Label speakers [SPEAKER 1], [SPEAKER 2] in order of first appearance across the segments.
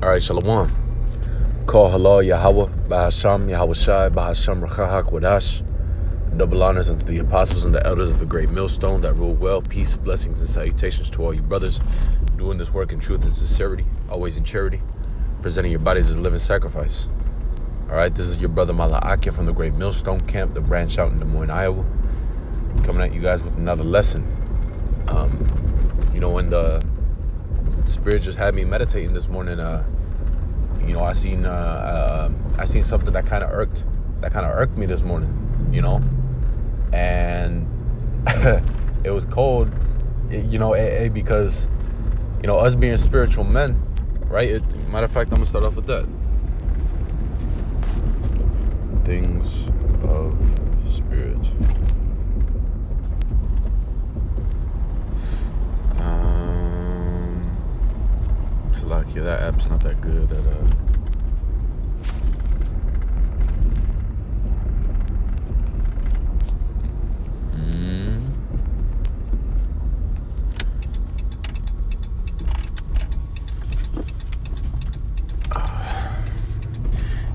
[SPEAKER 1] All right, Shalom. Call halal Yahweh, Bahasham, Yahweh Shai, Bahasham Rachahak Wadash. Double honors unto the apostles and the elders of the great millstone that rule well. Peace, blessings, and salutations to all you brothers doing this work in truth and sincerity, always in charity, presenting your bodies as a living sacrifice. All right, this is your brother Mala Akia from the great millstone camp, the branch out in Des Moines, Iowa, coming at you guys with another lesson. When the Spirit just had me meditating this morning, I seen something that kind of irked me this morning, and it was cold, because us being spiritual men, right? Matter of fact, I'm gonna start off with that. Things of spirit. Like, yeah, that app's not that good at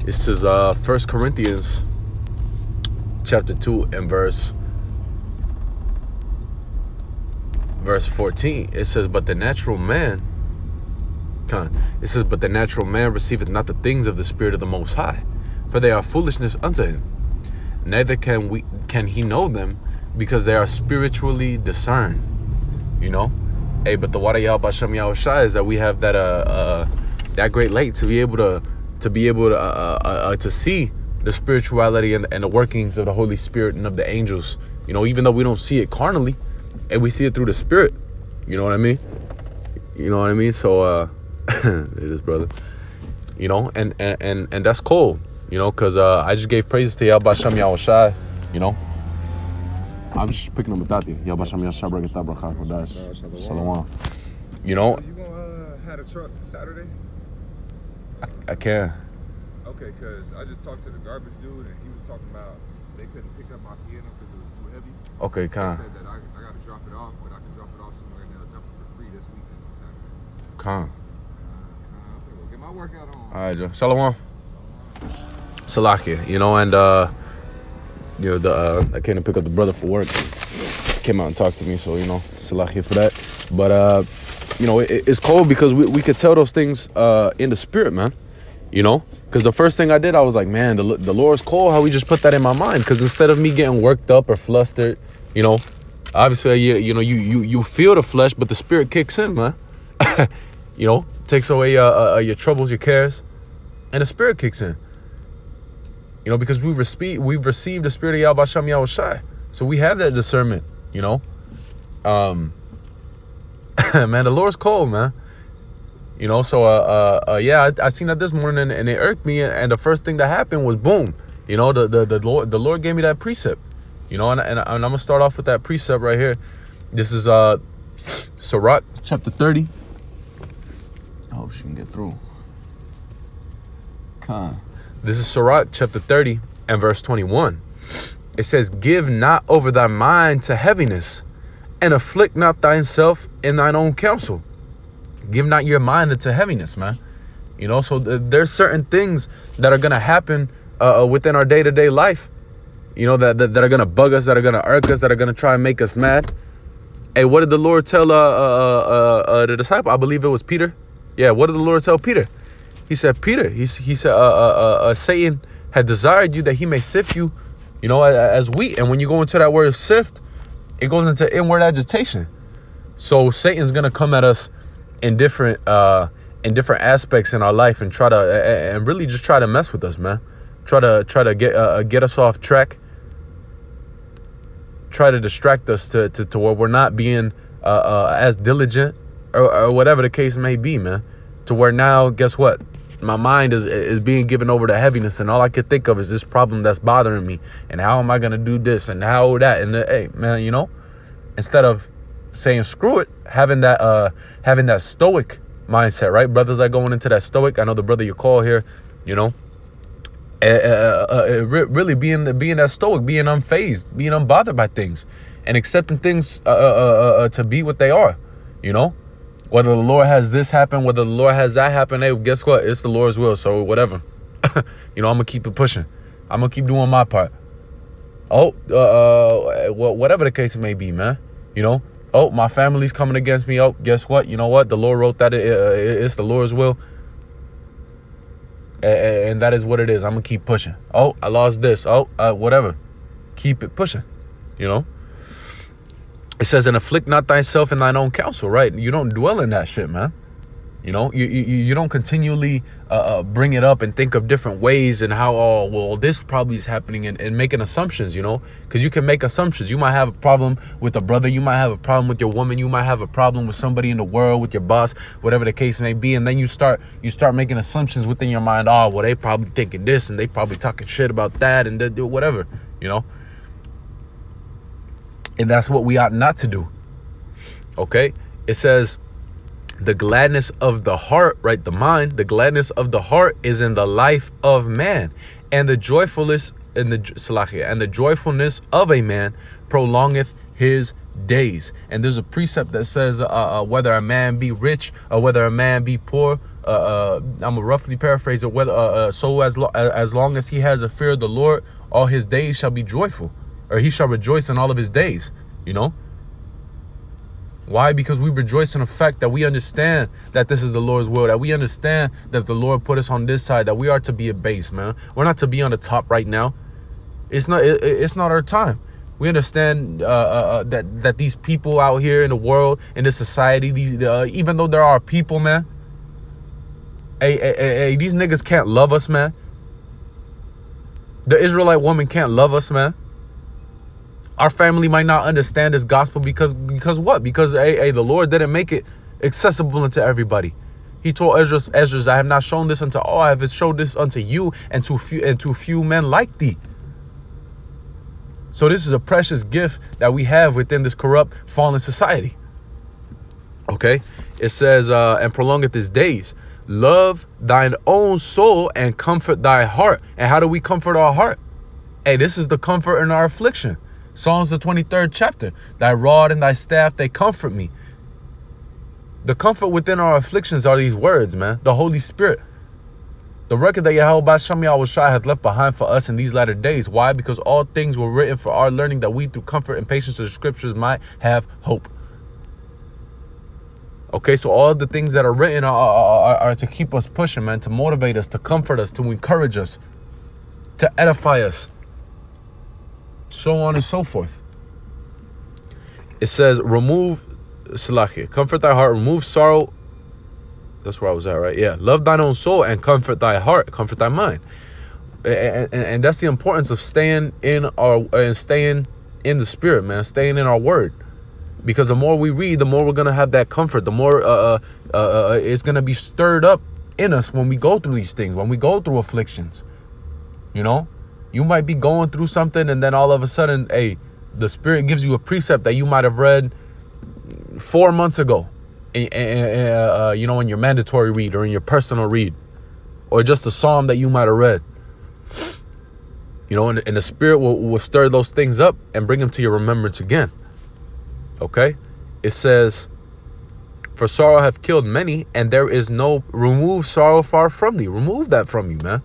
[SPEAKER 1] It says 1 Corinthians chapter 2 and verse 14. It says, but the natural man receiveth not the things of the Spirit of the Most High, for they are foolishness unto him. Neither can he know them, because they are spiritually discerned. But the water Yahweh Hashem Yahweh Shai is that we have that great light to be able to see the spirituality and the workings of the Holy Spirit and of the angels. Even though we don't see it carnally, and we see it through the Spirit. You know what I mean? So it is, brother. And that's cool. Because I just gave praises to Yahweh Hashem Yahweh Shai. I'm just picking up with that. Yahweh Hashem Yahweh Shai, Brakatah, Brakah, Kodash, Shalom.
[SPEAKER 2] You gonna have a truck Saturday?
[SPEAKER 1] I can.
[SPEAKER 2] Okay, because I just talked to the garbage dude, and he was talking about they couldn't pick up my piano because it was too heavy.
[SPEAKER 1] Okay,
[SPEAKER 2] He said that I got to drop it off, but I can drop it off somewhere and they'll dump it for free this weekend on Saturday. We'll get my workout on.
[SPEAKER 1] All right, Joe. Shalom. Salakia, I came to pick up the brother for work. Came out and talked to me, so Salakia for that. But it's cold because we could tell those things in the Spirit, man. Because the first thing I did, I was like, man, the Lord's cold. How we just put that in my mind? Because instead of me getting worked up or flustered, obviously, you feel the flesh, but the Spirit kicks in, man. Takes away your troubles, your cares, and the Spirit kicks in. Because we've received the Spirit of Yahweh Hashem Yahweh Shai, so we have that discernment. Man, the Lord's cold, man. So I seen that this morning and it irked me, and the first thing that happened was boom. The Lord gave me that precept. And I'm gonna start off with that precept right here. This is Sirach chapter 30. I hope she can get through. This is Sirach chapter 30 and verse 21. It says, give not over thy mind to heaviness, and afflict not thyself in thine own counsel. Give not your mind into heaviness, man. So there's certain things that are going to happen within our day-to-day life, that are going to bug us, that are going to irk us, that are going to try and make us mad. Hey, what did the Lord tell the disciple? I believe it was Peter. Yeah, what did the Lord tell Peter? He said, Peter, he said, Satan had desired you that he may sift you, as wheat. And when you go into that word sift, it goes into inward agitation. So Satan's going to come at us in different aspects in our life and really just try to mess with us, man. Try to get us off track. Try to distract us to where we're not being as diligent or whatever the case may be, man. To where now, guess what? My mind is being given over to heaviness, and all I could think of is this problem that's bothering me, and how am I gonna do this and how that, and hey, man, instead of saying screw it, having that stoic mindset, right? Brothers that going into that stoic. I know the brother you call here, really being that stoic, being unfazed, being unbothered by things, and accepting things to be what they are, Whether the Lord has this happen, whether the Lord has that happen, hey, guess what? It's the Lord's will. So whatever. I'm going to keep it pushing. I'm going to keep doing my part. Whatever the case may be, man. My family's coming against me. Guess what? You know what? The Lord wrote that it's the Lord's will. And that is what it is. I'm going to keep pushing. I lost this. Whatever. Keep it pushing. It says, and afflict not thyself in thine own counsel, right? You don't dwell in that shit, man. You don't continually bring it up and think of different ways and how, this probably is happening and making assumptions, because you can make assumptions. You might have a problem with a brother. You might have a problem with your woman. You might have a problem with somebody in the world, with your boss, whatever the case may be. And then you start making assumptions within your mind. They probably thinking this and they probably talking shit about that and they do whatever, And that's what we ought not to do. Okay. It says, the gladness of the heart, right? The mind, the gladness of the heart is in the life of man, and the joyfulness of a man prolongeth his days. And there's a precept that says, whether a man be rich or whether a man be poor, I'm gonna roughly paraphrase it. Whether so as long as he has a fear of the Lord, all his days shall be joyful, or he shall rejoice in all of his days. Why? Because we rejoice in the fact that we understand that this is the Lord's will, that we understand that the Lord put us on this side, that we are to be a base, man. We're not to be on the top right now. It's not our time. We understand that these people out here in the world, in this society, even though there are people, man, these niggas can't love us, man. The Israelite woman can't love us, man. Our family might not understand this gospel because what? Because the Lord didn't make it accessible unto everybody. He told Ezra, I have not shown this unto all. I have showed this unto you and to few men like thee. So this is a precious gift that we have within this corrupt, fallen society. Okay. It says, and prolongeth his days. Love thine own soul and comfort thy heart. And how do we comfort our heart? This is the comfort in our affliction. Psalms the 23rd chapter. Thy rod and thy staff, they comfort me. The comfort within our afflictions are these words, man. The Holy Spirit. The record that Yahweh Shem Yahushua hath left behind for us in these latter days. Why? Because all things were written for our learning, that we through comfort and patience of the scriptures might have hope. Okay, so all the things that are written are to keep us pushing, man. To motivate us, to comfort us, to encourage us, to edify us. So on and so forth. It says, comfort thy heart, remove sorrow. That's where I was at, right? Yeah. Love thine own soul and comfort thy heart, comfort thy mind. And that's the importance of staying in the spirit, man, staying in our word. Because the more we read, the more we're going to have that comfort. The more it's going to be stirred up in us when we go through these things, when we go through afflictions. You might be going through something and then all of a sudden, the Spirit gives you a precept that you might have read 4 months ago, in your mandatory read or in your personal read, or just a psalm that you might have read. And the Spirit will stir those things up and bring them to your remembrance again. Okay? It says, for sorrow hath killed many, and there is no remove sorrow far from thee. Remove that from you, man.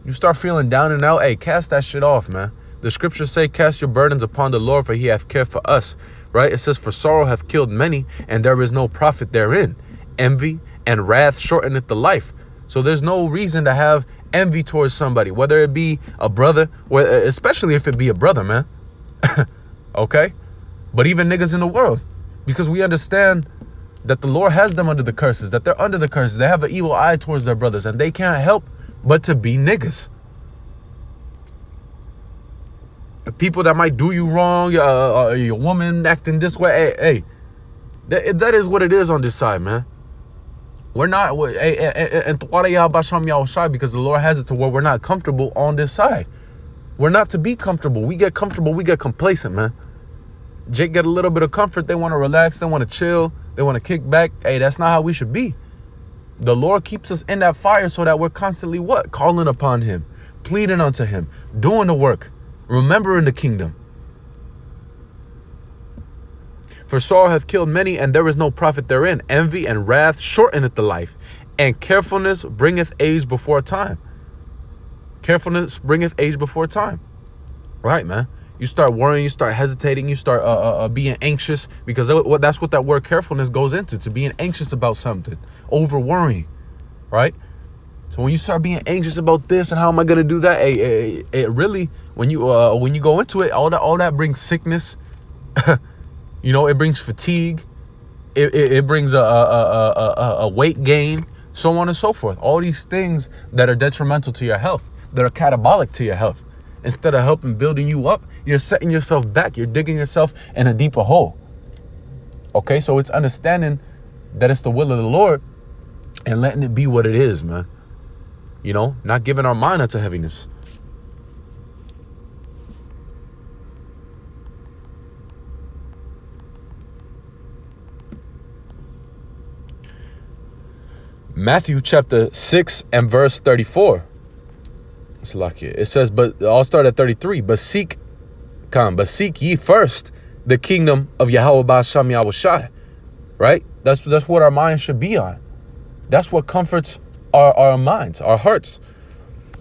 [SPEAKER 1] You start feeling down and out, cast that shit off, man. The scriptures say, cast your burdens upon the Lord, for he hath cared for us, right? It says, for sorrow hath killed many, and there is no profit therein. Envy and wrath shorteneth the life. So there's no reason to have envy towards somebody, whether it be a brother, especially if it be a brother, man. Okay? But even niggas in the world, because we understand that the Lord has them under the curses, that they're under the curses. They have an evil eye towards their brothers, and they can't help but to be niggas. The people that might do you wrong, your woman acting this way, that is what it is on this side, man. We're not, because the Lord has it to where we're not comfortable on this side. We're not to be comfortable. We get comfortable, we get complacent, man. Jake get a little bit of comfort, they want to relax, they want to chill, they want to kick back. That's not how we should be. The Lord keeps us in that fire so that we're constantly what? Calling upon him, pleading unto him, doing the work, remembering the kingdom. For sorrow hath killed many, and there is no profit therein. Envy and wrath shorteneth the life, and carefulness bringeth age before time. Carefulness bringeth age before time. Right, man. You start worrying, you start hesitating, you start being anxious, because that's what that word carefulness goes into, to being anxious about something, over worrying, right? So when you start being anxious about this and how am I gonna do that, it really, when you go into it, all that brings sickness. It brings fatigue. It brings a weight gain, so on and so forth. All these things that are detrimental to your health, that are catabolic to your health. Instead of helping building you up, you're setting yourself back. You're digging yourself in a deeper hole. Okay, so it's understanding that it's the will of the Lord and letting it be what it is, man. Not giving our mind unto heaviness. Matthew chapter 6 and verse 34. It's lucky. It says, but I'll start at 33. But seek ye first the kingdom of Yahweh Ba'asham Yahushai. Right? That's what our minds should be on. That's what comforts our minds, our hearts.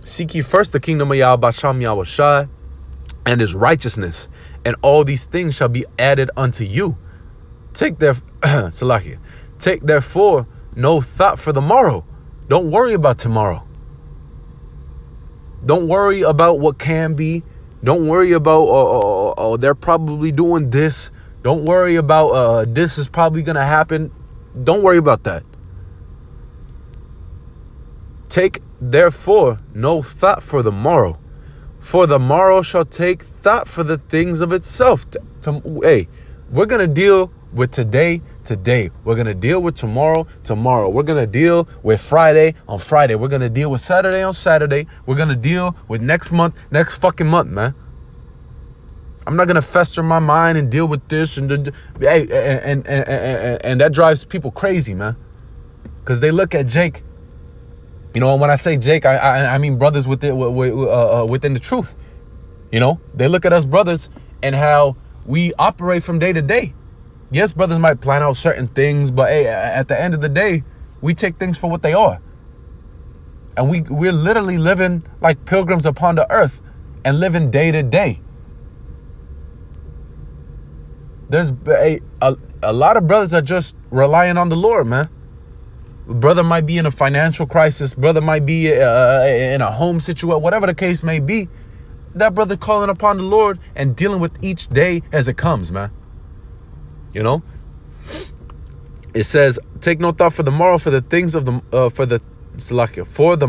[SPEAKER 1] Seek ye first the kingdom of Yahweh Ba'asham Yahushai and his righteousness, and all these things shall be added unto you. Take therefore no thought for the morrow. Don't worry about tomorrow. Don't worry about what can be. Don't worry about, they're probably doing this. Don't worry about, this is probably going to happen. Don't worry about that. Take therefore no thought for the morrow, for the morrow shall take thought for the things of itself. Hey, we're going to deal with today. We're going to deal with tomorrow. We're going to deal with Friday on Friday. We're going to deal with Saturday on Saturday. We're going to deal with next fucking month, man. I'm not going to fester my mind and deal with this and that drives people crazy, man. Because they look at Jake. When I say Jake, I mean brothers within the truth. They look at us brothers and how we operate from day to day. Yes, brothers might plan out certain things, but hey, at the end of the day, we take things for what they are. And we're literally living like pilgrims upon the earth and living day to day. There's a lot of brothers are just relying on the Lord, man. Brother might be in a financial crisis. Brother might be in a home situation, whatever the case may be. That brother calling upon the Lord and dealing with each day as it comes, man. It says, take no thought for the morrow, for the things of for the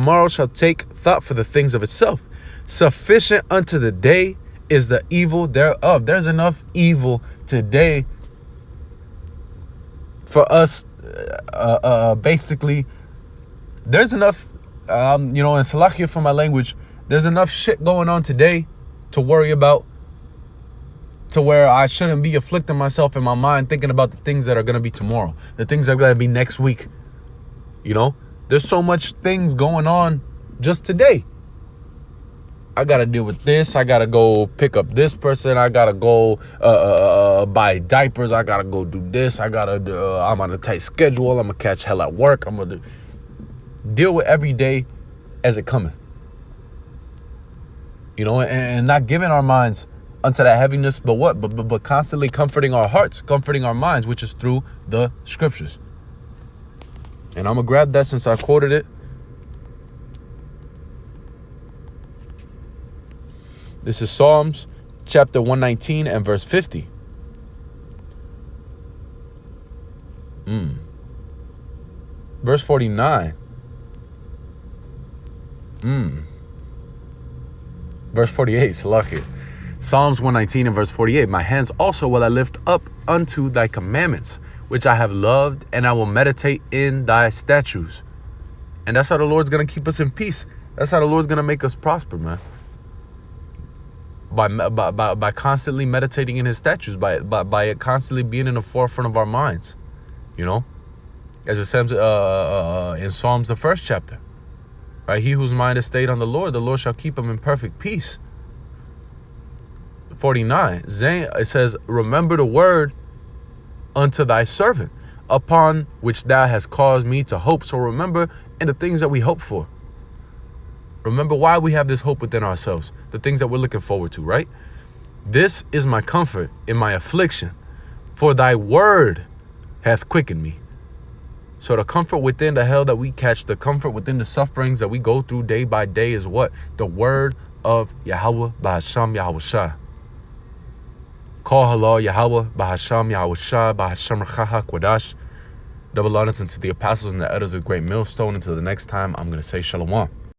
[SPEAKER 1] morrow shall take thought for the things of itself. Sufficient unto the day is the evil thereof. There's enough evil today for us. Basically, there's enough, and salahia for my language, there's enough shit going on today to worry about, to where I shouldn't be afflicting myself in my mind thinking about the things that are going to be tomorrow, the things that are going to be next week. There's so much things going on just today. I got to deal with this. I got to go pick up this person. I got to go buy diapers. I got to go do this. I'm on a tight schedule. I'm going to catch hell at work. I'm going to deal with every day as it cometh. And not giving our minds unto that heaviness, but constantly comforting our hearts, comforting our minds, which is through the scriptures. And I'm going to grab that since I quoted it. This is Psalms chapter 119 and verse 50. Verse 49. Verse 48, Salakia. Psalms 119 and verse 48. My hands also will I lift up unto thy commandments, which I have loved, and I will meditate in thy statutes. And that's how the Lord's going to keep us in peace. That's how the Lord's going to make us prosper, man. By constantly meditating in his statutes, by it constantly being in the forefront of our minds, as it says in Psalms, the 1st chapter, right? He whose mind is stayed on the Lord shall keep him in perfect peace. 49, it says, remember the word unto thy servant, upon which thou hast caused me to hope. So remember in the things that we hope for. Remember why we have this hope within ourselves, the things that we're looking forward to, right? This is my comfort in my affliction, for thy word hath quickened me. So the comfort within the hell that we catch, the comfort within the sufferings that we go through day by day is what? The word of Yahweh Bahasham Yahushua. Call halal Yahweh Bahasham Yahushua Bahasham Rachaha Kwadash. Double honors unto the apostles and the elders of Great Millstone. Until the next time, I'm going to say Shalom.